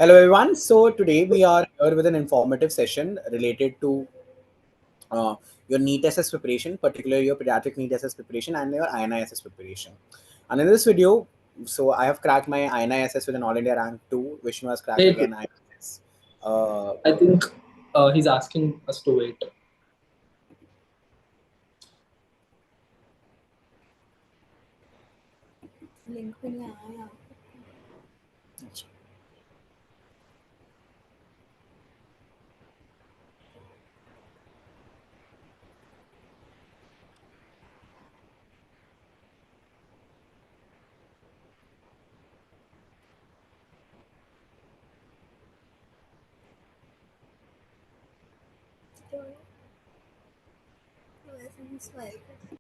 Hello everyone. So today we are here with an informative session related to uh, your NEET SS preparation, particularly your pediatric NEET SS preparation and your INISS preparation. And in this video, so I have cracked my INISS with an All India rank 2. Vishnu has cracked Wait, wait. again INISS. Uh, I think he's asking us to wait. Link पे नहीं आया यार. तो ऐसे ही smile कर.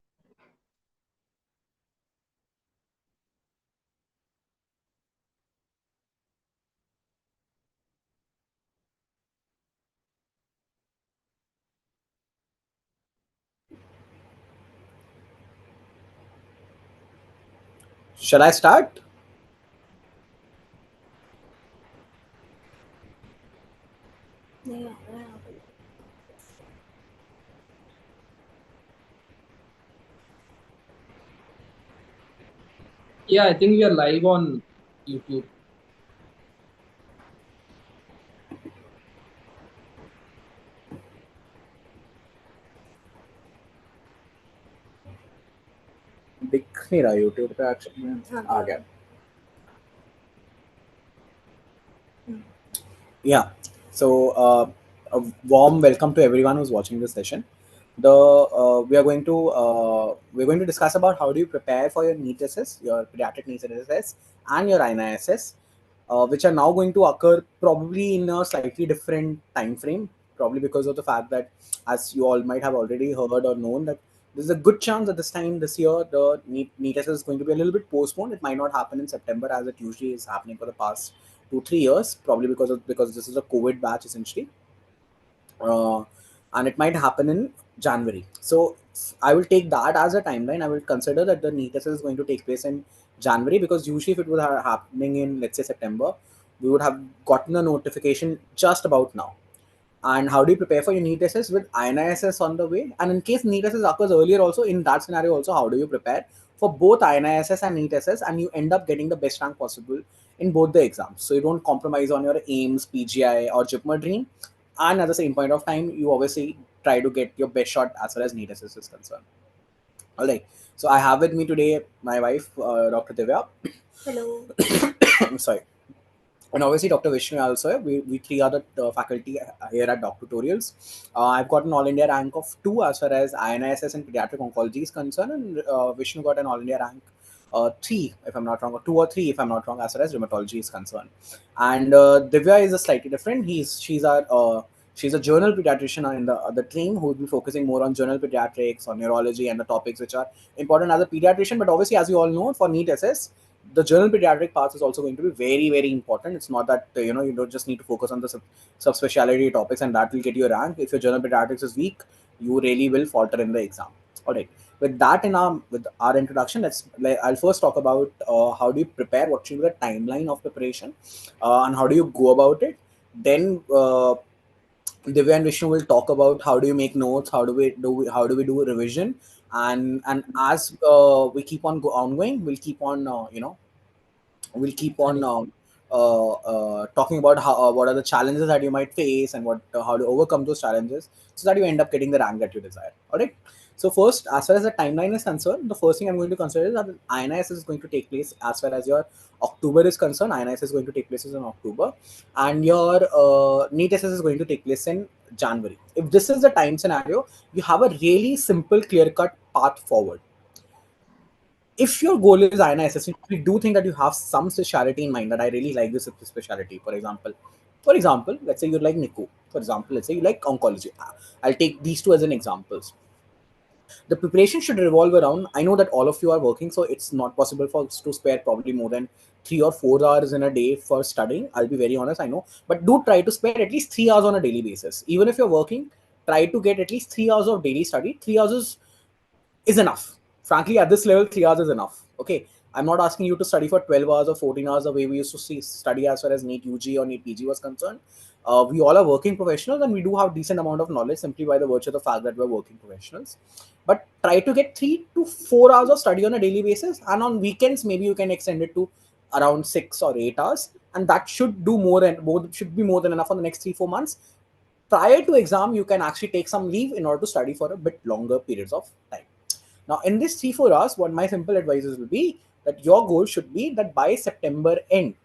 shall I start? नहीं आ रहा यहाँ पे. Yeah, I think we are live on YouTube. दिख नहीं रहा YouTube पे एक्चुअली आ गया. Yeah. So a warm welcome to everyone who's watching this session. We're going to discuss about how do you prepare for your NEET SS, your pediatric NEET SS, and your INISS, which are now going to occur probably in a slightly different time frame, probably because of the fact that, as you all might have already heard or known, that there's a good chance that this year the NEET SS is going to be a little bit postponed. It might not happen in September as it usually is happening for the past 2-3 years, probably because this is a COVID batch essentially, uh, and it might happen in January. So I will take that as a timeline. I will consider that the NEET test is going to take place in January, because usually if it was happening in, let's say, September, we would have gotten a notification just about now. And how do you prepare for your NEET tests with INISS on the way? And in case NEET tests occurs earlier also, in that scenario also, how do you prepare for both INISS and NEET tests, and you end up getting the best rank possible in both the exams? So you don't compromise on your AIMS, PGI, or JIPMER dream. And at the same point of time, you obviously try to get your best shot as far as NEET tests is concerned. All right. So I have with me today my wife, Dr. Divya. Hello. Sorry. And obviously Dr. Vishnu also. We three are the faculty here at Doc Tutorials. I've got an All India rank of 2 as far as INISS and Pediatric Oncology is concerned, and Vishnu got an All India rank 3, if I'm not wrong, or 2 or 3, if I'm not wrong, as far as rheumatology is concerned. And Divya is a slightly different. She's a general pediatrician in the team who will be focusing more on general pediatrics, on neurology, and the topics which are important as a pediatrician. But obviously, as you all know, for NEET SS, the general pediatric parts is also going to be very, very important. It's not that you don't just need to focus on the subspecialty topics and that will get you a rank. If your general pediatrics is weak, you really will falter in the exam. All right. With that with our introduction, I'll first talk about how do you prepare, what should be the timeline of preparation, and how do you go about it. Then Divya and Vishnu will talk about how do you make notes, how do we do revision, and as we keep on ongoing, we'll keep on we'll keep on talking about how what are the challenges that you might face, and what how to overcome those challenges, so that you end up getting the rank that you desire. All right. So first, as far as the timeline is concerned, the first thing I'm going to consider is that INIS is going to take place as far as your October is concerned. INIS is going to take place in October, and your NEET SS is going to take place in January. If this is the time scenario, you have a really simple, clear-cut path forward. If your goal is INISS, we do think that you have some specialty in mind, that I really like this specialty. For example, let's say you like NICU. For example, let's say you like oncology. I'll take these two as an examples. The preparation should revolve around, I know that all of you are working, so it's not possible for us to spare probably more than 3 or 4 hours in a day for studying. I'll be very honest, I know. But do try to spare at least 3 hours on a daily basis. Even if you're working, try to get at least 3 hours of daily study. 3 hours is enough. Frankly, at this level, 3 hours is enough. Okay. I'm not asking you to study for 12 hours or 14 hours the way we used to study as far as NEET UG or NEET PG was concerned. We all are working professionals and we do have decent amount of knowledge simply by the virtue of the fact that we're working professionals. But try to get 3 to 4 hours of study on a daily basis, and on weekends maybe you can extend it to around 6 or 8 hours, and that should do more and more should be more than enough for the next 3 4 months. Prior to exam, you can actually take some leave in order to study for a bit longer periods of time. Now, in this 3 4 hours, what my simple advices will be that your goal should be that by September end,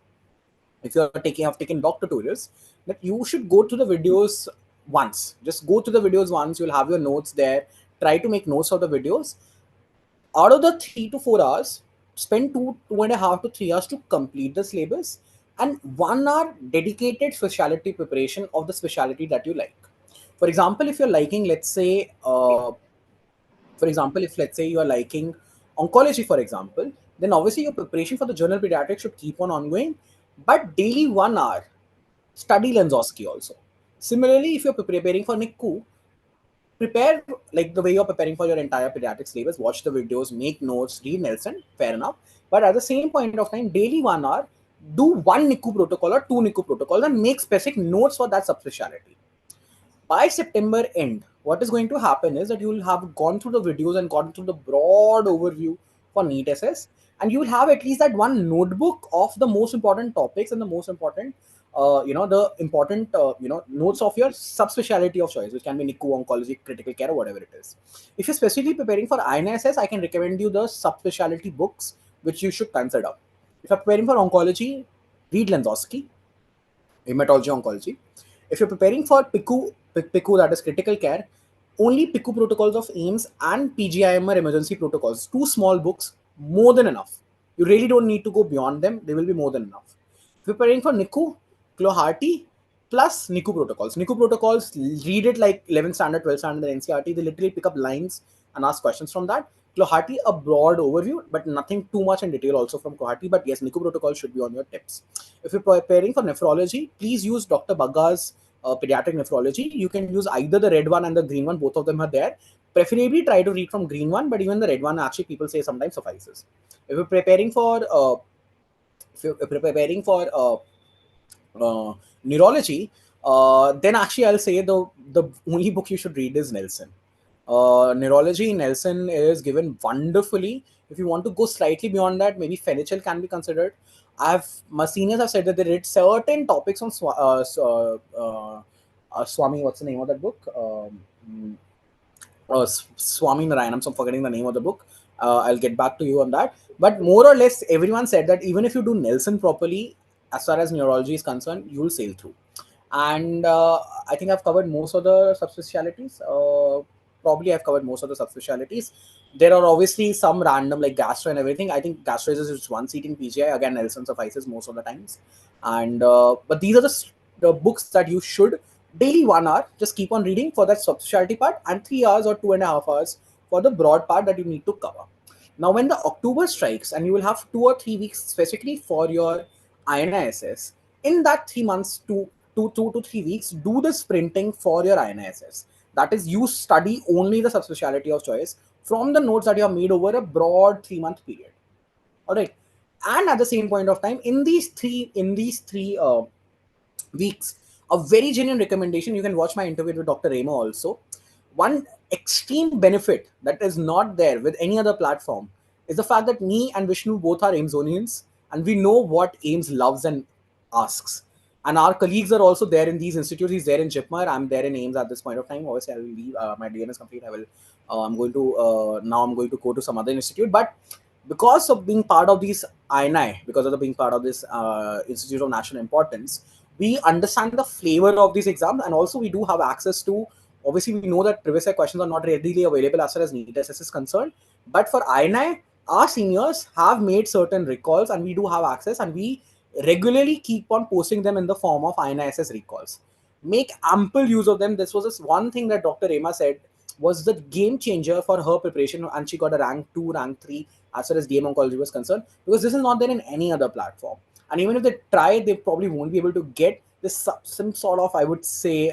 if you are taken doc tutorials, that you should go to the videos once. Just go to the videos once. You'll have your notes there. Try to make notes of the videos. Out of the 3 to 4 hours, spend 2.5 to 3 hours to complete the syllabus, and 1 hour dedicated specialty preparation of the specialty that you like. For example, if you're liking, let's say, for example, if let's say you are liking oncology, for example, then obviously your preparation for the journal pediatrics should keep on ongoing, but daily 1 hour study Lenzowski also. Similarly, if you're preparing for NICU, prepare like the way you're preparing for your entire pediatric syllabus, watch the videos, make notes, read Nelson, fair enough. But at the same point of time, daily 1 hour, do one NICU protocol or two NICU protocols and make specific notes for that subspecialty. By September end, what is going to happen is that you will have gone through the videos and gone through the broad overview for NEET SS, and you will have at least that one notebook of the most important topics and the most important, the important, notes of your subspecialty of choice, which can be NICU, oncology, critical care, or whatever it is. If you're specifically preparing for INSS, I can recommend you the subspecialty books which you should consider. If you're preparing for oncology, read Lenzowski, hematology oncology. If you're preparing for PICU, that is critical care, only PICU protocols of AIMS and PGIMR emergency protocols, two small books, more than enough. You really don't need to go beyond them. They will be more than enough. If you're preparing for NICU, Cloharty plus NICU protocols. NICU protocols, read it like 11th standard, 12th standard, and NCRT. They literally pick up lines and ask questions from that. Cloharty, a broad overview, but nothing too much in detail also from Cloharty. But yes, NICU protocol should be on your tips. If you're preparing for nephrology, please use Dr. Bagga's pediatric nephrology. You can use either the red one and the green one. Both of them are there. Preferably try to read from green one, but even the red one actually people say sometimes suffices. If you're preparing for neurology, then actually I'll say the only book you should read is Nelson. Neurology, Nelson is given wonderfully. If you want to go slightly beyond that, maybe Fenichel can be considered. My seniors have said that they read certain topics on Swami. What's the name of that book? Swami Narayan. I'm forgetting the name of the book. I'll get back to you on that. But more or less, everyone said that even if you do Nelson properly, as far as neurology is concerned, you'll sail through. And I think I've covered most of the subspecialties. Probably I've covered most of the subspecialties. There are obviously some random like gastro and everything. I think gastro is just one seat in PGI. Again, Nelson suffices most of the times. And but these are the books that you should daily 1 hour just keep on reading for that subspecialty part, and 3 hours or 2.5 hours for the broad part that you need to cover. Now, when the October strikes and you will have 2 or 3 weeks specifically for your INISS, in that 3 months to 2 to 3 weeks, do the sprinting for your INISS. That is, you study only the subspecialty of choice from the notes that you have made over a broad 3 month period. All right, and at the same point of time, in these three weeks, a very genuine recommendation. You can watch my interview with Dr. Remo also. One extreme benefit that is not there with any other platform is the fact that me and Vishnu both are Aimsonians, and we know what Aims loves and asks. And our colleagues are also there in these institutes. He's there in Jipmer. I'm there in Aims at this point of time. Obviously, I will leave. My DN is complete. I will. I'm going to now. I'm going to go to some other institute. But because of being part of these INI, because of the being part of this Institute of National Importance, we understand the flavor of these exams, and also we do have access to. Obviously, we know that previous year questions are not readily available as far as NEET SS is concerned. But for INI, our seniors have made certain recalls, and we do have access, and we regularly keep on posting them in the form of INISS recalls. Make ample use of them. This was just one thing that Dr. Rema said was the game changer for her preparation, and she got a rank 2, rank 3 as far as DM oncology was concerned, because this is not there in any other platform. And even if they try, they probably won't be able to get this some sort of, I would say,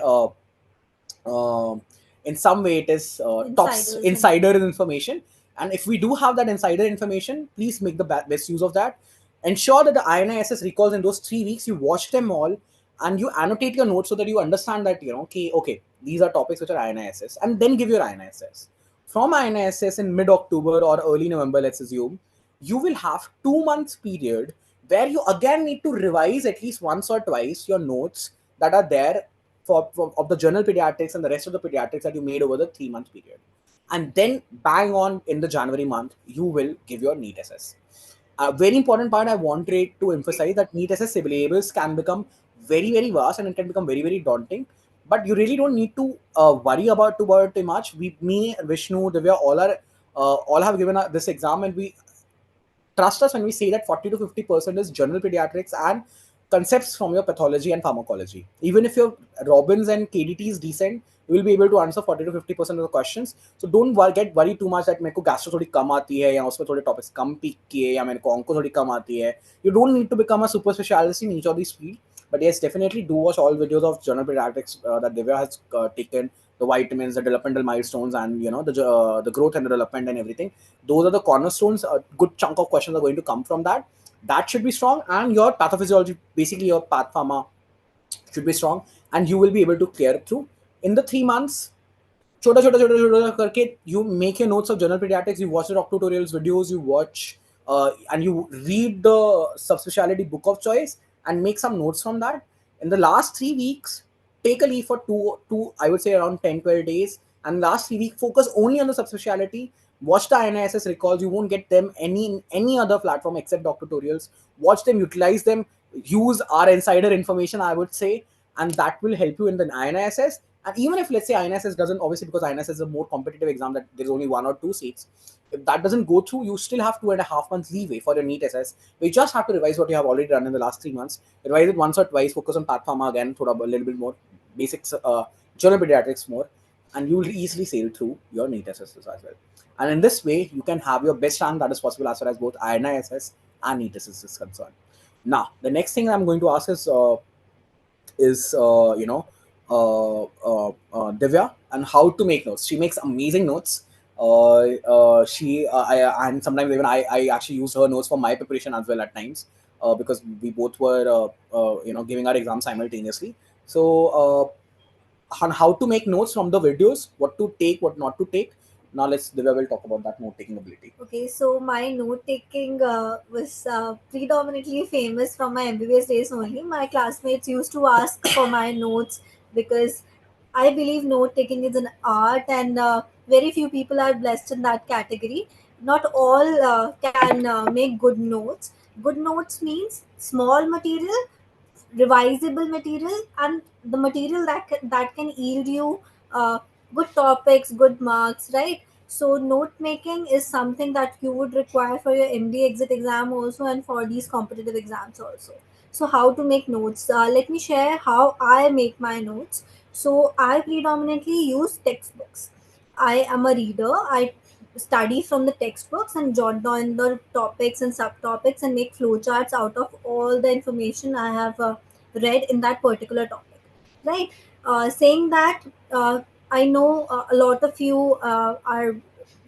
in some way it is top Insiders insider information. And if we do have that insider information, please make the best use of that. Ensure that the INISS recalls in those 3 weeks, you watch them all and you annotate your notes so that you understand that, okay, these are topics which are INISS, and then give your INISS. From INISS in mid October or early November, let's assume, you will have 2 months period where you again need to revise at least once or twice your notes that are there for of the general pediatrics and the rest of the pediatrics that you made over the 3 month period. And then bang on in the January month, you will give your NEET SS. A very important part I wanted to emphasize that NEET SS syllables can become very, very vast and it can become very, very daunting. But you really don't need to worry about it too much. Me, Vishnu, Divya, all have given this exam, and we trust us when we say that 40 to 50% is general pediatrics and concepts from your pathology and pharmacology. Even if your Robbins and KDT is decent, you will be able to answer 40 to 50% of the questions. So don't get worried too much that मेरे को gastro थोड़ी कम आती है या उसमें थोड़े topics कम pick किए या मेरे को onco थोड़ी कम आती है. You don't need to become a super specialist in each of these fields. But yes, definitely do watch all videos of general pediatrics that Divya has taken, the vitamins, the developmental milestones, and the growth and the development and everything. Those are the cornerstones. A good chunk of questions are going to come from that. That should be strong, and your pathophysiology, basically your path pharma, should be strong, and you will be able to clear it through in the 3 months. छोटा छोटा छोटा छोटा करके you make your notes of general pediatrics, you watch the doc tutorials videos, you watch and you read the subspecialty book of choice and make some notes from that. In the last 3 weeks, take a leave for two I would say around 10-12 days, and last 3 weeks focus only on the subspecialty. Watch the INISS recalls. You won't get them any other platform except doc tutorials. Watch them, utilize them, use our insider information, I would say, and that will help you in the INISS. And even if, let's say, INSS doesn't, obviously, because INSS is a more competitive exam that there's only 1 or 2 seats, if that doesn't go through, you still have 2.5 months leeway for your NEET SS. You just have to revise what you have already done in the last 3 months. Revise it once or twice, focus on path pharma again, a little bit more basics, general pediatrics more, and you will easily sail through your NEET SS as well. And in this way, you can have your best rank that is possible as far as both INISS and NEET SS is concerned. Now, the next thing I'm going to ask is Divya, and how to make notes. She makes amazing notes. And sometimes even I actually use her notes for my preparation as well at times, because we both were giving our exams simultaneously. So on how to make notes from the videos, what to take, what not to take. Now let's Divya will talk about that note taking ability. Okay, so my note taking was predominantly famous from my MBBS days only. My classmates used to ask for my notes because I believe note taking is an art, and very few people are blessed in that category. Not all can make good notes. Good notes means small material, revisable material, and the material that can yield you good topics, good marks, right? So note making is something that you would require for your MD exit exam also, and for these competitive exams also. So how to make notes, let me share how I make my notes. So I predominantly use textbooks. I am a reader. I study from the textbooks and jot down the topics and subtopics and make flowcharts out of all the information I have read in that particular topic, right? Saying that, I know a lot of you are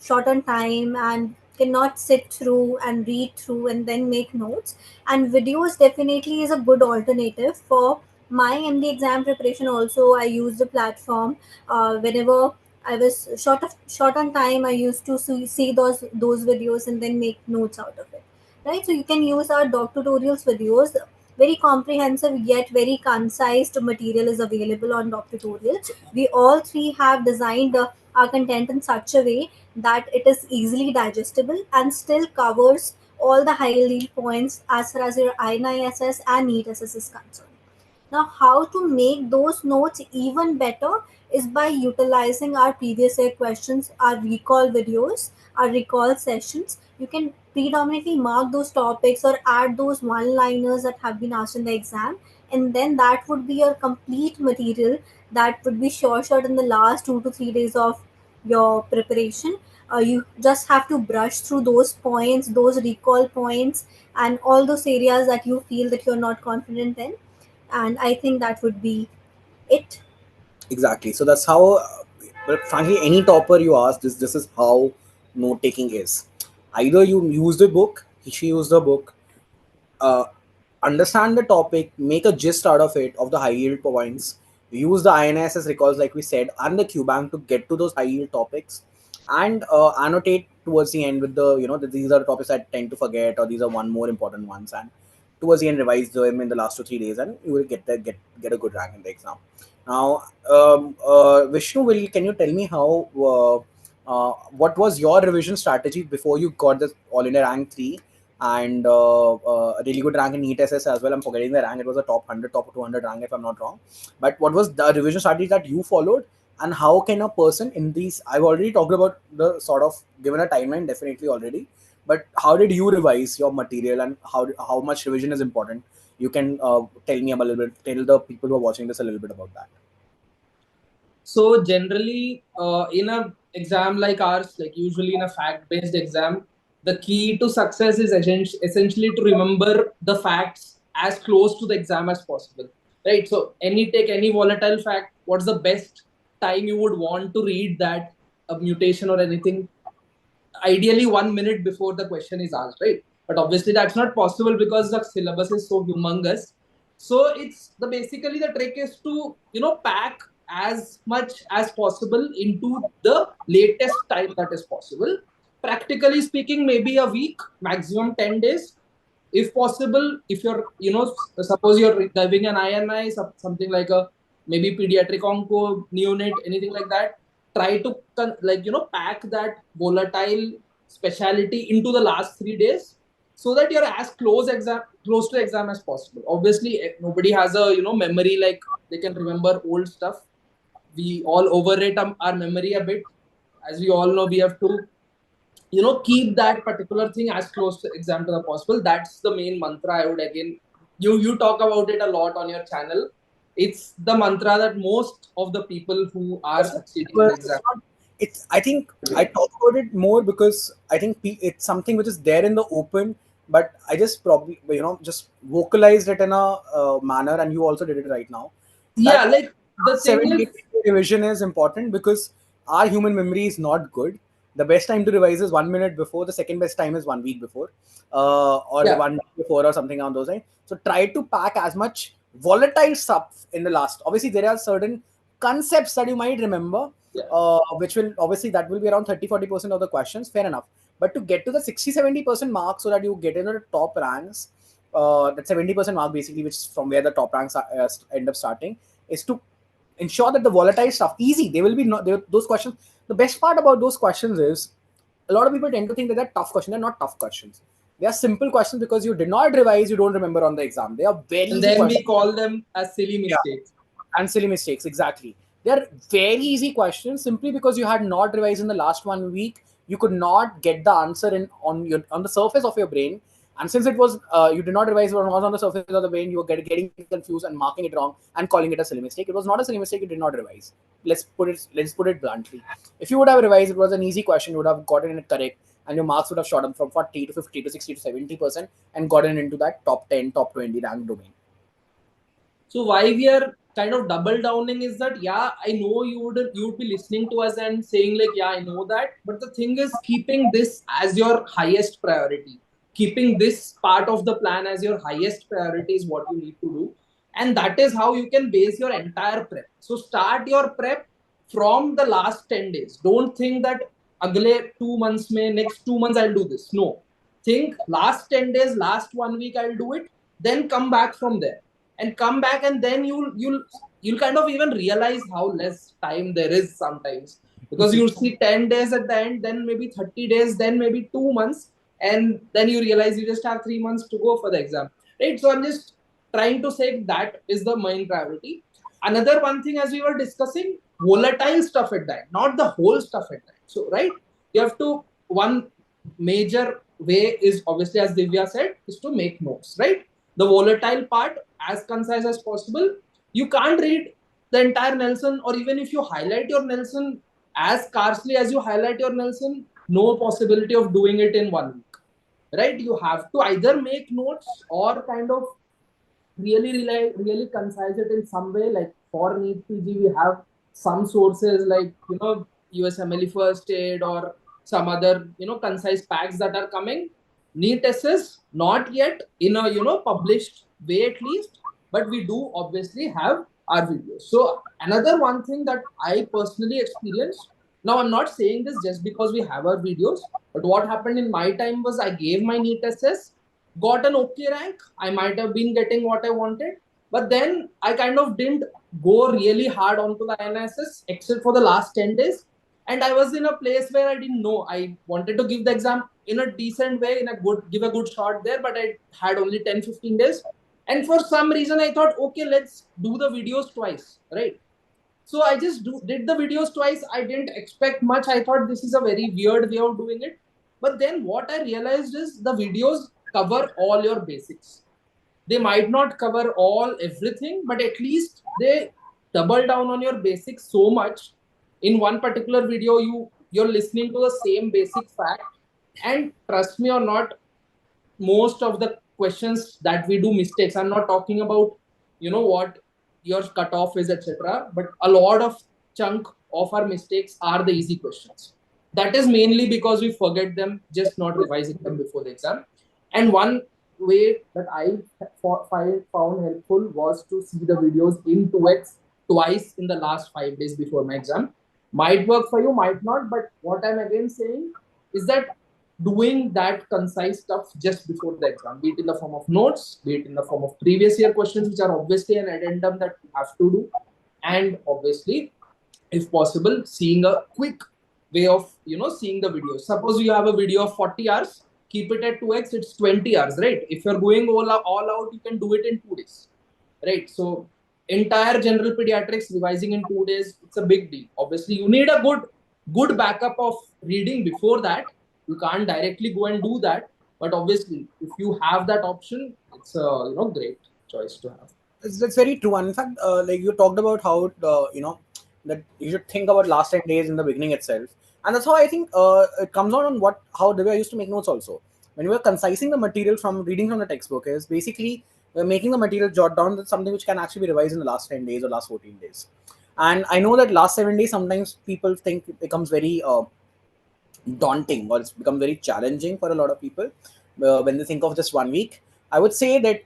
short on time and cannot sit through and read through and then make notes, and videos definitely is a good alternative for my MD exam preparation also. I use the platform whenever I was short on time. I used to see those videos and then make notes out of it, right? So you can use our doc tutorials videos. Very comprehensive yet very concise material is available on doc tutorial. We all three have designed our content in such a way that it is easily digestible and still covers all the high level points as far as your INISS and NEET SS is concerned. Now, how to make those notes even better is by utilizing our previous year questions, our recall videos, our recall sessions. You can predominantly mark those topics or add those one liners that have been asked in the exam, and then that would be your complete material that would be sure shot in the last 2 to 3 days of your preparation. You just have to brush through those points, those recall points, and all those areas that you feel that you're not confident in, and I think that would be it. Exactly. So that's how. But frankly, any topper you ask, this is how note taking is. Either you use the book, she used the book, uh, understand the topic, make a gist out of it of the high yield points, use the INSS recalls like we said, and the QBank to get to those high yield topics, and annotate towards the end with the these are the topics I tend to forget, or these are one more important ones, and towards the end revise them in the last 2 3 days, and you will get a good rank in the exam. Now, Vishnu, will can you tell me how what was your revision strategy before you got this All India rank 3 and a really good rank in NEET SS as well? I'm forgetting the rank; it was a top 100, top 200 rank if I'm not wrong. But what was the revision strategy that you followed, and how can a person in these? I've already talked about the sort of given a timeline, definitely already. But how did you revise your material, and how much revision is important? You can tell me a little bit, tell the people who are watching this a little bit about that. So generally, in a exam like ours, like usually in a fact-based exam, the key to success is essentially to remember the facts as close to the exam as possible, right? So take any volatile fact. What's the best time you would want to read that, a mutation or anything? Ideally 1 minute before the question is asked, right? But obviously that's not possible because the syllabus is so humongous. So it's the basically the trick is to pack as much as possible into the latest time that is possible. Practically speaking, maybe a week, maximum 10 days if possible. If you're suppose you're giving an INI, something like a maybe pediatric onco, neonate, anything like that, try to pack that volatile specialty into the last 3 days so that you're as close to exam as possible. Obviously nobody has a memory like they can remember old stuff. We all overrate our memory a bit. As we all know, we have to keep that particular thing as close to exam to the possible. That's the main mantra. I would again, you talk about it a lot on your channel. It's the mantra that most of the people who are succeeding in the exam. It's I think I talk about it more because I think it's something which is there in the open, but I just probably just vocalized it in a manner, and you also did it right now. Yeah, That like the thing 7 8 is, revision is important because our human memory is not good. The best time to revise is 1 minute before. The second best time is 1 week before, or yeah, 1 week before, or something on those lines. So try to pack as much volatile stuff in the last. Obviously, there are certain concepts that you might remember, yeah. which will obviously that will be around 30 40% of the questions. Fair enough. But to get to the 60 70% mark so that you get into the top ranks, that 70% mark basically, which is from where the top ranks end up starting, is to ensure that the volatile stuff easy. They will be not those questions. The best part about those questions is a lot of people tend to think that they're tough questions. They're not tough questions. They are simple questions because you did not revise, you don't remember on the exam. They are very And easy then we questions. call them as silly Yeah, mistakes. and silly mistakes, exactly. They're very easy questions. Simply because you had not revised in the last 1 week, you could not get the answer in on the surface of your brain. And since it was you did not revise what was on the surface of the brain, you were getting confused and marking it wrong and calling it a silly mistake. It was not a silly mistake, you did not revise. Let's put it bluntly. If you would have revised, it was an easy question, you would have gotten it correct, and your marks would have shot up from 40 to 50 to 60 to 70% and gotten into that top 10 top 20 rank domain. So why we are kind of double downing is that, yeah, I know you would be listening to us and saying like, yeah, I know that, but the thing is keeping this as your highest priority, keeping this part of the plan as your highest priority is what you need to do, and that is how you can base your entire prep. So start your prep from the last 10 days. Don't think that agle 2 months mein next 2 months I'll do this. No, think last 10 days, last 1 week I'll do it, then come back from there and come back, and then you'll kind of even realize how less time there is sometimes, because you'll see 10 days at the end, then maybe 30 days, then maybe 2 months, and then you realize you just have 3 months to go for the exam, right? So I'm just trying to say that is the main priority. Another one thing, as we were discussing, volatile stuff at that, not the whole stuff at that. So right, you have to, one major way is obviously, as Divya said, is to make notes, right? The volatile part as concise as possible. You can't read the entire Nelson, or even if you highlight your Nelson as scarcely as you highlight your Nelson, no possibility of doing it in 1 week, right? You have to either make notes or kind of really concise it in some way. Like for NEET PG, we have some sources like USMLE First Aid or some other, concise packs that are coming. NEET SS, not yet in a, published way at least, but we do obviously have our videos. So another one thing that I personally experienced, now I'm not saying this just because we have our videos, but what happened in my time was I gave my NEET SS, got an okay rank. I might have been getting what I wanted, but then I kind of didn't go really hard onto the INSS except for the last 10 days. And I was in a place where I didn't know. I wanted to give the exam in a decent way, give a good shot there, but I had only 10-15 days. And for some reason, I thought, okay, let's do the videos twice, right? So I just did the videos twice. I didn't expect much. I thought this is a very weird way of doing it. But then what I realized is the videos cover all your basics. They might not cover everything, but at least they double down on your basics so much. In one particular video, you're listening to the same basic fact, and trust me or not, most of the questions that we do mistakes. I'm not talking about what your cutoff is, etc. But a lot of chunk of our mistakes are the easy questions. That is mainly because we forget them, just not revising them before the exam. And one way that I found helpful was to see the videos in 2x twice in the last 5 days before my exam. Might work for you, might not. But what I'm again saying is that doing that concise stuff just before the exam, be it in the form of notes, be it in the form of previous year questions, which are obviously an addendum that you have to do, and obviously, if possible, seeing a quick way of seeing the video. Suppose you have a video of 40 hours, keep it at 2x, it's 20 hours, right? If you're going all out, you can do it in 2 days, right? So entire general pediatrics revising in 2 days, it's a big deal. Obviously, you need a good backup of reading before that. You can't directly go and do that, but obviously, if you have that option, it's a great choice to have. That's very true. And in fact, like you talked about how that you should think about last 10 days in the beginning itself, and that's how I think it comes on how Divya used to make notes also. When we were concising the material from reading from the textbook, is basically we're making the material jot down. That's something which can actually be revised in the last 10 days or last 14 days. And I know that last 7 days sometimes people think it becomes very daunting, or it's become very challenging for a lot of people when they think of just 1 week. I would say that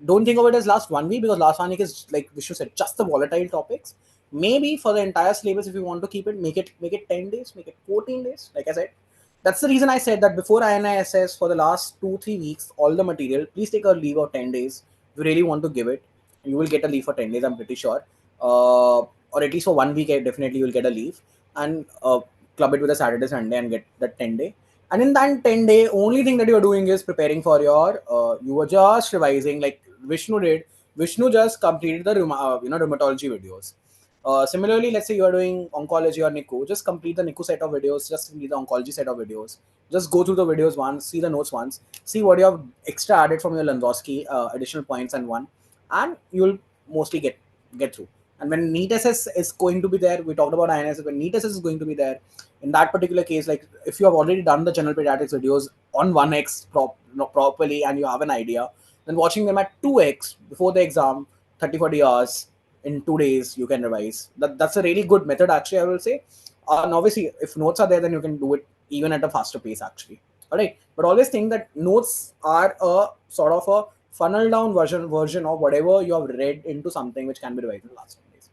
don't think of it as last 1 week, because last 1 week is, like Vishnu said, just the volatile topics. Maybe for the entire syllabus, if you want to keep it, make it 10 days, make it 14 days. Like I said, that's the reason I said that before INISS for the last 2-3 weeks, all the material, please take a leave of 10 days. If you really want to give it, you will get a leave for 10 days, I'm pretty sure. Or at least for 1 week, definitely you will get a leave. And club it with a Saturday, Sunday, and get that 10 day. And in that 10 day, only thing that you're doing is preparing for your, you were just revising like Vishnu did. Vishnu just completed the rheumatology videos. Similarly, let's say you are doing oncology or NICU, just complete the NICU set of videos, just complete the oncology set of videos. Just go through the videos once, see the notes once, see what you have extra added from your Landowski, additional points and one, and you'll mostly get through. And when NEET SS is going to be there, we talked about INSS, when NEET SS is going to be there, in that particular case, like if you have already done the general pediatrics videos on 1x properly and you have an idea, then watching them at 2x before the exam, 30-40 hours, in 2 days you can revise. That's a really good method, actually, I will say. And obviously, if notes are there, then you can do it even at a faster pace, actually. All right, but always think that notes are a sort of a funnel down version of whatever you have read into something which can be revised in the last 10 days.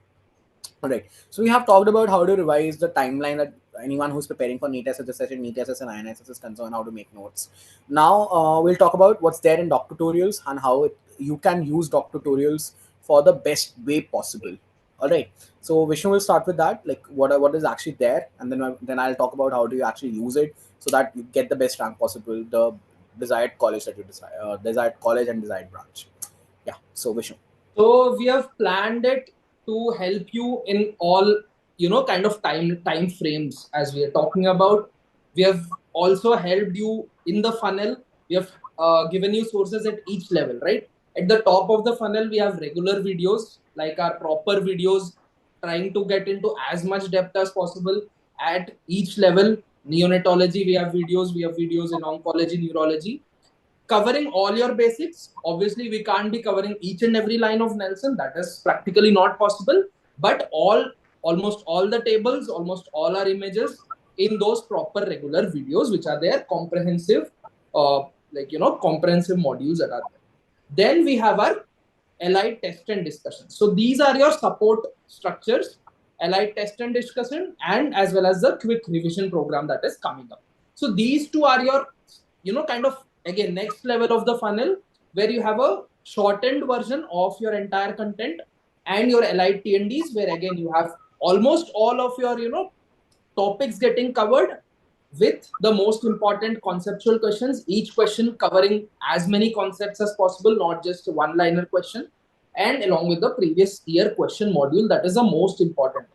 All right, so we have talked about how to revise, the timeline that anyone who's preparing for NEET SS, session NEET SS and INSS is concerned, how to make notes. Now we'll talk about what's there in doc tutorials and how you can use doc tutorials for the best way possible. All right, so Vishnu will start with that, like what is actually there, and then I'll talk about how do you actually use it so that you get the best rank possible, the desired college that you desire, desired college and desired branch. Yeah, so Vishnu. So we have planned it to help you in all kind of time frames as we are talking about. We have also helped you in the funnel. We have given you sources at each level, right? At the top of the funnel, we have regular videos, like our proper videos, trying to get into as much depth as possible at each level. Neonatology, we have videos in oncology, neurology, covering all your basics. Obviously, we can't be covering each and every line of Nelson. That is practically not possible. But almost all the tables, almost all our images, in those proper regular videos, which are there, comprehensive, comprehensive modules that are there. Then we have our allied test and discussion. So these are your support structures, allied test and discussion, and as well as the quick revision program that is coming up. So these two are your, kind of, again, next level of the funnel, where you have a shortened version of your entire content and your allied T&Ds, where again you have almost all of your, topics getting covered with the most important conceptual questions, each question covering as many concepts as possible, not just one-liner question, and along with the previous year question module, that is the most important.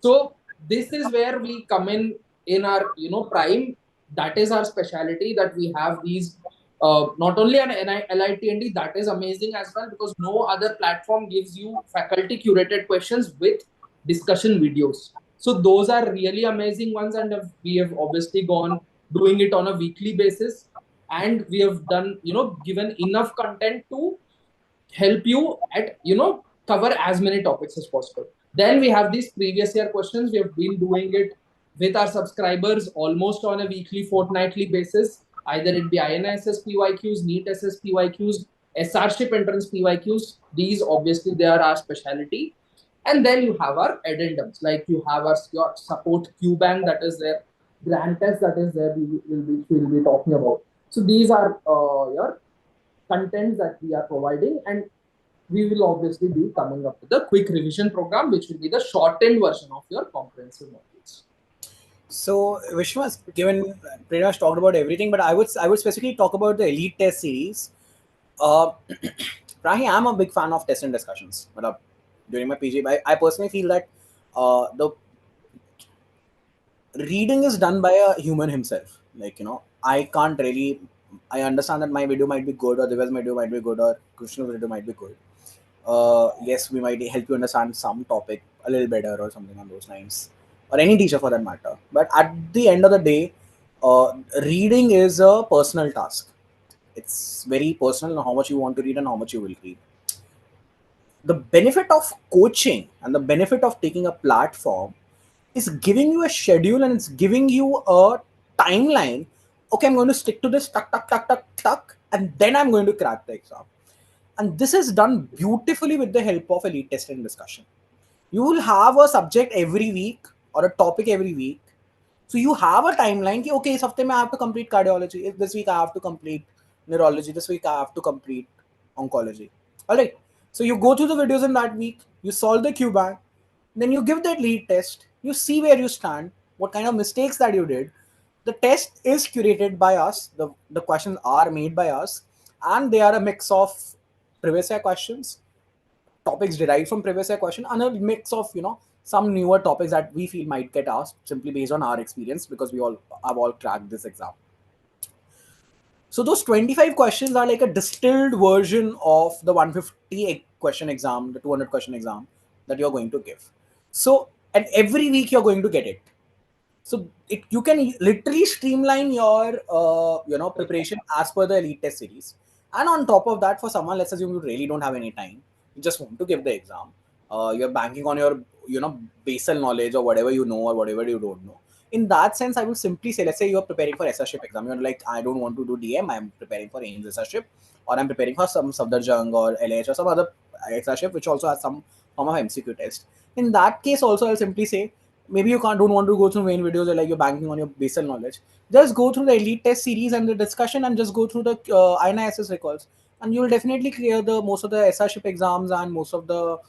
So this is where we come in our, prime. That is our specialty, that we have these, not only an LIT&D, that is amazing as well, because no other platform gives you faculty curated questions with discussion videos. So those are really amazing ones, and we have obviously gone doing it on a weekly basis, and we have done, given enough content to help you at, cover as many topics as possible. Then we have these previous year questions. We have been doing it with our subscribers almost on a weekly, fortnightly basis. Either it be INSS PYQs, NEET SS PYQs, SRship entrance PYQs. These obviously they are our specialty. And then you have our addendums, like you have your support Q bank that is there, grant test that is there. We'll be talking about. So these are your contents that we are providing, and we will obviously be coming up with a quick revision program, which will be the shortened version of your comprehensive modules. So Vishnu has given pretty much talked about everything, but I would specifically talk about the elite test series. Rahi, I'm a big fan of test and discussions. But during my PG, I personally feel that the reading is done by a human himself. Like, I can't really. I understand that my video might be good, or Divya's video might be good, or Krishna's video might be good. Yes, we might help you understand some topic a little better or something on those lines, or any teacher for that matter. But at the end of the day, reading is a personal task. It's very personal how much you want to read and how much you will read. The benefit of coaching and the benefit of taking a platform is giving you a schedule, and it's giving you a timeline. Okay, I'm going to stick to this, tuck, tuck, tuck, tuck, tuck, and then I'm going to crack the exam. And this is done beautifully with the help of elite test and discussion. You will have a subject every week or a topic every week. So you have a timeline. Ki, okay, this hafte I have to complete cardiology. This week I have to complete neurology. This week I have to complete oncology. All right. So you go through the videos in that week. You solve the Q bank. Then you give that elite test. You see where you stand, what kind of mistakes that you did. The test is curated by us. The questions are made by us, and they are a mix of previous year questions, topics derived from previous year question, and a mix of some newer topics that we feel might get asked simply based on our experience, because we all have all cracked this exam. So those 25 questions are like a distilled version of the 150 question exam, the 200 question exam that you're going to give. So, and every week you're going to get it. So you can literally streamline your preparation as per the elite test series. And on top of that, for someone, let's assume you really don't have any time, you just want to give the exam. You're banking on your basal knowledge or whatever you know or whatever you don't know. In that sense, I would simply say, let's say you're preparing for SRship exam. You're like, I don't want to do DM. I'm preparing for AIMS SRship, or I'm preparing for some Safdarjung or LH or some other SRship, which also has some form of MCQ test. In that case, also, I'll simply say, maybe you don't want to go through main videos, or like you're banking on your basal knowledge. Just go through the elite test series and the discussion, and just go through the INISS recalls, and you will definitely clear the most of the SRship exams and most of the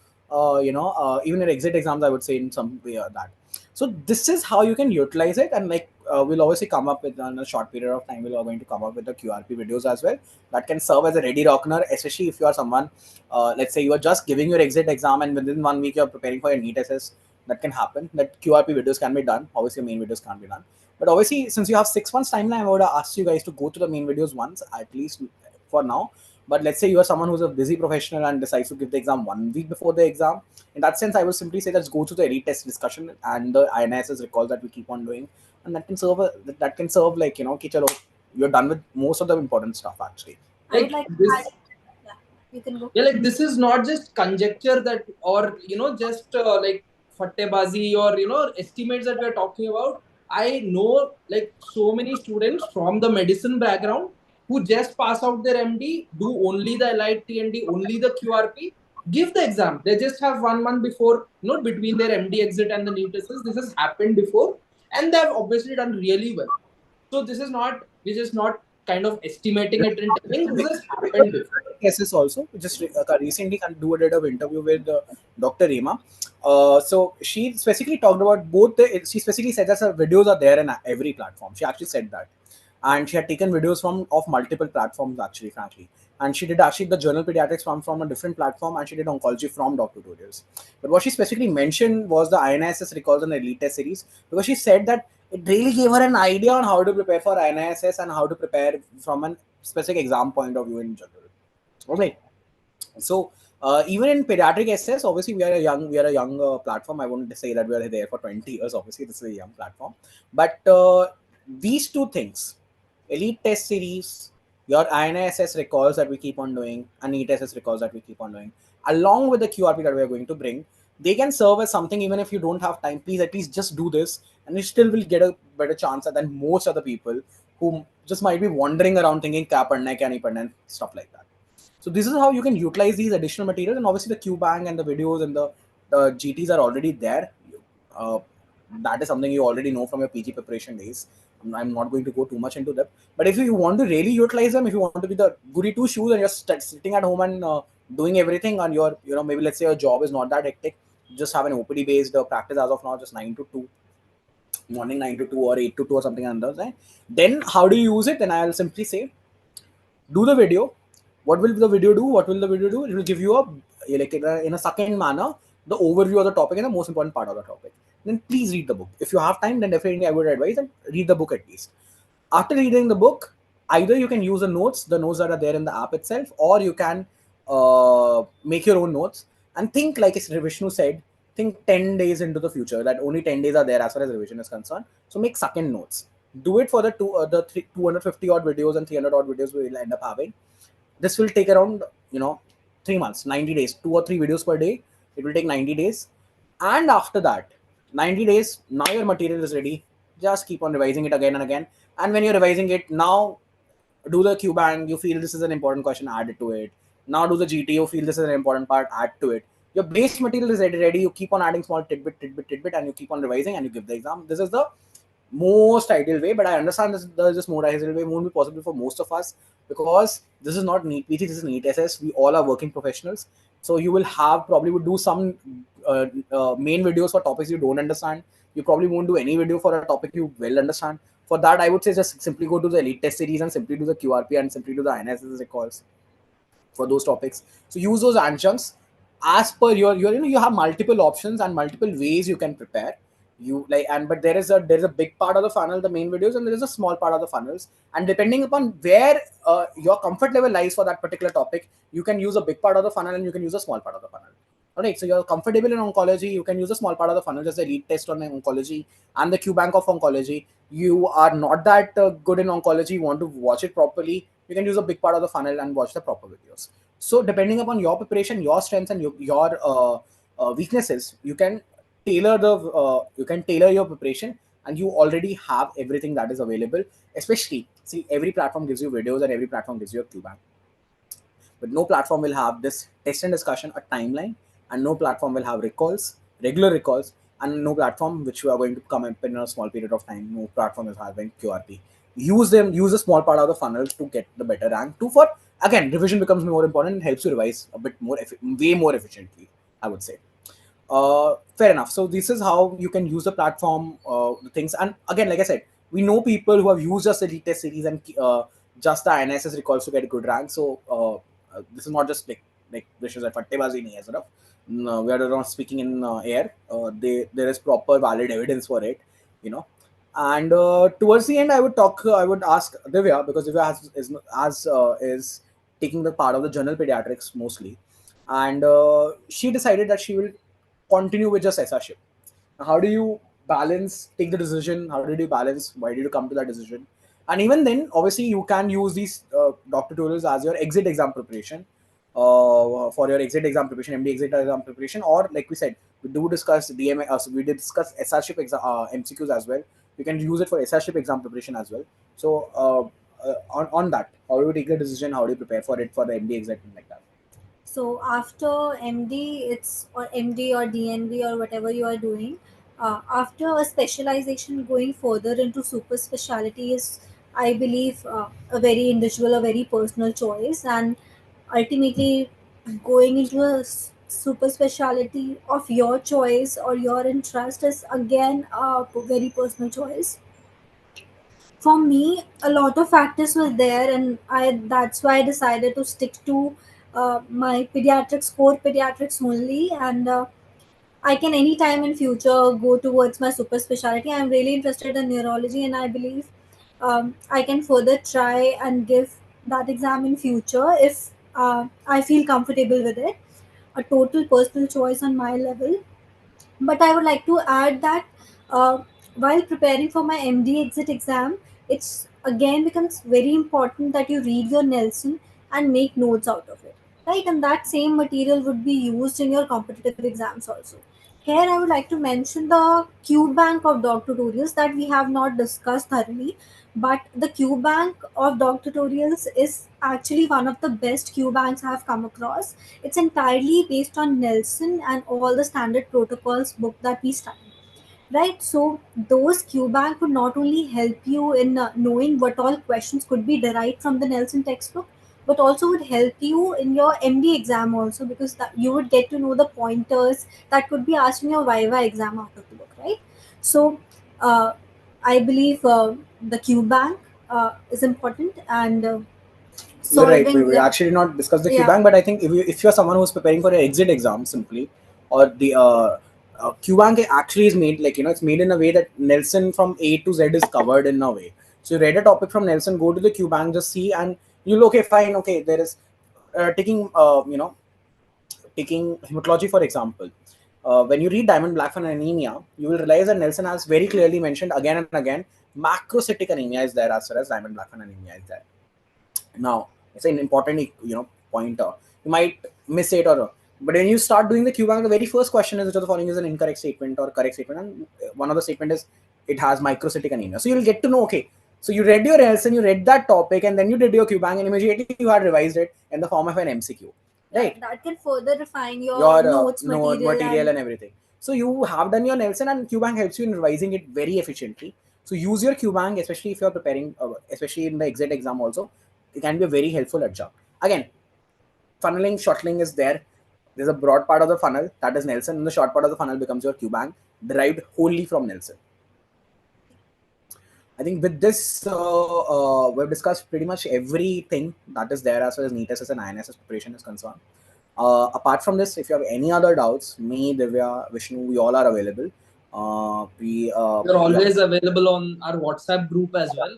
even your exit exams, I would say, in some way or that. So this is how you can utilize it, and like we'll obviously come up with, in a short period of time, we're going to come up with the QRP videos as well that can serve as a ready rockner, especially if you are someone, let's say you are just giving your exit exam and within 1 week you're preparing for your NEET SS. That can happen. That QRP videos can be done. Obviously, main videos can't be done. But obviously, since you have 6 months timeline, I would have asked you guys to go to the main videos once, at least for now. But let's say you are someone who's a busy professional and decides to give the exam 1 week before the exam. In that sense, I would simply say, let's go to the elite test discussion and the INISS recall that we keep on doing, and that can serve like you're done with most of the important stuff actually. I would like to this, add, yeah, you can go. yeah, like this is not just conjecture that, or just like fattebazi or estimates that we're talking about. I know like so many students from the medicine background who just pass out their MD, do only the LIT and D, only the QRP, give the exam. They just have 1 month before, not between their MD exit and the NEET assess. This has happened before, and they've obviously done really well. So this is not, we're just not kind of estimating it and telling, this has happened before. Cases also. Just recently conducted an interview with Dr. Rima. So she specifically talked about both the. She specifically said that her videos are there in every platform. She actually said that, and she had taken videos from of multiple platforms actually, frankly. And she did actually the journal pediatrics from a different platform, and she did oncology from Dr. Tutorials. But what she specifically mentioned was the INISS recalls and the elite test series, because she said that it really gave her an idea on how to prepare for INISS and how to prepare from a specific exam point of view in general. Okay, so even in pediatric SS, obviously we are a young platform. I wouldn't say that we are there for 20 years. Obviously, this is a young platform, but these two things, elite test series, your INISS recalls that we keep on doing, and NEET SS recalls that we keep on doing, along with the QRP that we are going to bring, they can serve as something. Even if you don't have time, please at least just do this, and you still will get a better chance than most other people who just might be wandering around thinking kya padna hai, kya nahi padna hai, stuff like that. So this is how you can utilize these additional materials, and obviously the QBank and the videos and the GTs are already there. Uh, that is something you already know from your PG preparation days. I'm not going to go too much into that. But if you want to really utilize them, if you want to be the goody two shoes and you're sitting at home and doing everything, and your maybe let's say your job is not that hectic, you just have an OPD based practice as of now, just 9 to 2, morning 9 to 2 or 8 to 2 or something like that. Then how do you use it? Then I'll simply say, do the video. What will the video do? What will the video do? It will give you like in a second manner the overview of the topic and the most important part of the topic. Then please read the book. If you have time, then definitely I would advise and read the book at least. After reading the book, either you can use the notes that are there in the app itself, or you can make your own notes and think like Vishnu said. Think 10 days into the future. That only 10 days are there as far as revision is concerned. So make second notes. Do it for the 250 odd videos and 300 odd videos we will end up having. This will take around 3 months, 90 days, 2 or 3 videos per day. It will take 90 days, and after that 90 days, now your material is ready. Just keep on revising it again and again. And when you're revising it, now do the QBank. You feel this is an important question, add it to it. Now do the GT. You feel this is an important part, add to it. Your base material is ready. You keep on adding small tidbit, and you keep on revising, and you give the exam. This is the most ideal way, but I understand this more ideal way won't be possible for most of us, because this is not NEET PT, this is NEET SS. We all are working professionals, so you will have probably would do some main videos for topics you don't understand. You probably won't do any video for a topic you will understand. For that, I would say just simply go to the elite test series and simply do the QRP and simply do the INSS recalls for those topics. So use those adjuncts as per your you have multiple options and multiple ways you can prepare. You like, and but there is a big part of the funnel, the main videos, and there is a small part of the funnels, and depending upon where your comfort level lies for that particular topic, you can use a big part of the funnel and you can use a small part of the funnel. All right, so you're comfortable in oncology, you can use a small part of the funnel, just the lead test on oncology and the QBank of oncology. You are not that good in oncology, you want to watch it properly, you can use a big part of the funnel and watch the proper videos. So depending upon your preparation, your strengths, and your weaknesses, you can tailor your preparation, and you already have everything that is available. Especially, see, every platform gives you videos and every platform gives you a QBank, but no platform will have this test and discussion, a timeline, and no platform will have regular recalls, and no platform which you are going to come up in a small period of time. No platform is having QRP. Use a small part of the funnel to get the better rank. For again, revision becomes more important and helps you revise a bit more, way more efficiently, I would say. Fair enough. So this is how you can use the platform, the things. And again, like I said, we know people who have used just the elite test series and just the INSS recalls to get a good rank. So this is not just like wishes at fattebazi nahi hai sort of. No, we are not speaking in air. There is proper valid evidence for it, you know. And towards the end, I would ask Divya, because Divya is taking the part of the journal pediatrics mostly, and she decided that she will continue with just SRship. How do you take the decision? How did you balance? Why did you come to that decision? And even then, obviously, you can use these doctor tutorials as your exit exam preparation, for your exit exam preparation, MD exit exam preparation, or like we said, we do discuss DMA. So we did discuss SRship MCQs as well. You can use it for SRship exam preparation as well. So on that, how do you take the decision? How do you prepare for it for the MD exam like that? So after MD, it's or MD or DNB or whatever you are doing. After a specialization, going further into super specialty is, I believe, a very individual, a very personal choice, and ultimately going into a super specialty of your choice or your interest is again a very personal choice. For me, a lot of factors were there, and I that's why I decided to stick to my pediatrics, core pediatrics only, and I can anytime in future go towards my super specialty. I'm really interested in neurology, and I believe I can further try and give that exam in future if I feel comfortable with it. A total personal choice on my level, but I would like to add that while preparing for my MD exit exam, it's again becomes very important that you read your Nelson and make notes out of it, right? And that same material would be used in your competitive exams also. Here, I would like to mention the Q bank of doc tutorials that we have not discussed thoroughly, but the Q bank of doc tutorials is actually one of the best Q banks I have come across. It's entirely based on Nelson and all the standard protocols book that we study, right? So those QBank would not only help you in knowing what all questions could be derived from the Nelson textbook, but also would help you in your MD exam also, because that you would get to know the pointers that could be asked in your Viva exam out of the book, right? So uh, I believe the QBank is important, and You're right. We solving, actually not discussed the yeah. QBank, but I think if you're someone who's preparing for an exit exam simply, or the QBank actually is made like it's made in a way that Nelson from A to Z is covered in a way. So you read a topic from Nelson, go to the QBank, just see, and you'll okay, fine, okay. There is taking taking hematology for example. When you read Diamond Blackfan anemia, you will realize that Nelson has very clearly mentioned again and again macrocytic anemia is there as far as Diamond Blackfan anemia is there. Now it's an important pointer. You might miss it, or but when you start doing the QBank, the very first question is which of the following is an incorrect statement or correct statement, and one of the statement is it has microcytic anemia. So you'll get to know, okay, so you read your else and you read that topic, and then you did your QBank, and immediately you had revised it in the form of an MCQ, Yeah, right? that can further refine your Your notes node material material and and everything. So you have done your Nelson, and QBank helps you in revising it very efficiently. So use your QBank, especially if you're preparing, especially in the exit exam also. It can be a very helpful adjunct. Again, funneling, shuttling is there. There's a broad part of the funnel that is Nelson, and the short part of the funnel becomes your QBank, derived wholly from Nelson. I think with this, we've discussed pretty much everything that is there as far as NEET SS and INSS preparation is concerned. Apart from this, if you have any other doubts, me, Divya, Vishnu, we all are available. You're Yeah, always available on our WhatsApp group as well.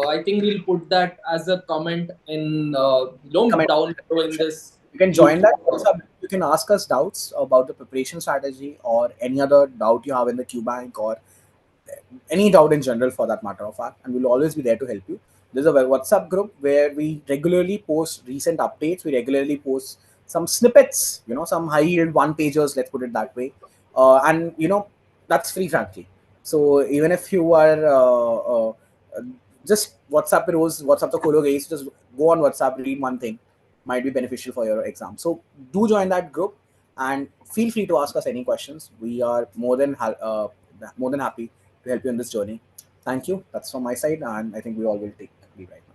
I think we'll put that as a comment in comment down below in section. this You can join that YouTube. WhatsApp. You can ask us doubts about the preparation strategy or any other doubt you have in the QBank or any doubt in general for that matter of fact, and we'll always be there to help you. There's a WhatsApp group where we regularly post recent updates. We regularly post some snippets, some high yield one pagers, let's put it that way. And that's free, frankly. So even if you are just WhatsApp rose, WhatsApp the Kolo guys, just go on WhatsApp, read one thing, might be beneficial for your exam. So do join that group and feel free to ask us any questions. We are more than happy to help you in this journey. Thank you. That's from my side, and I think we all will take leave right now.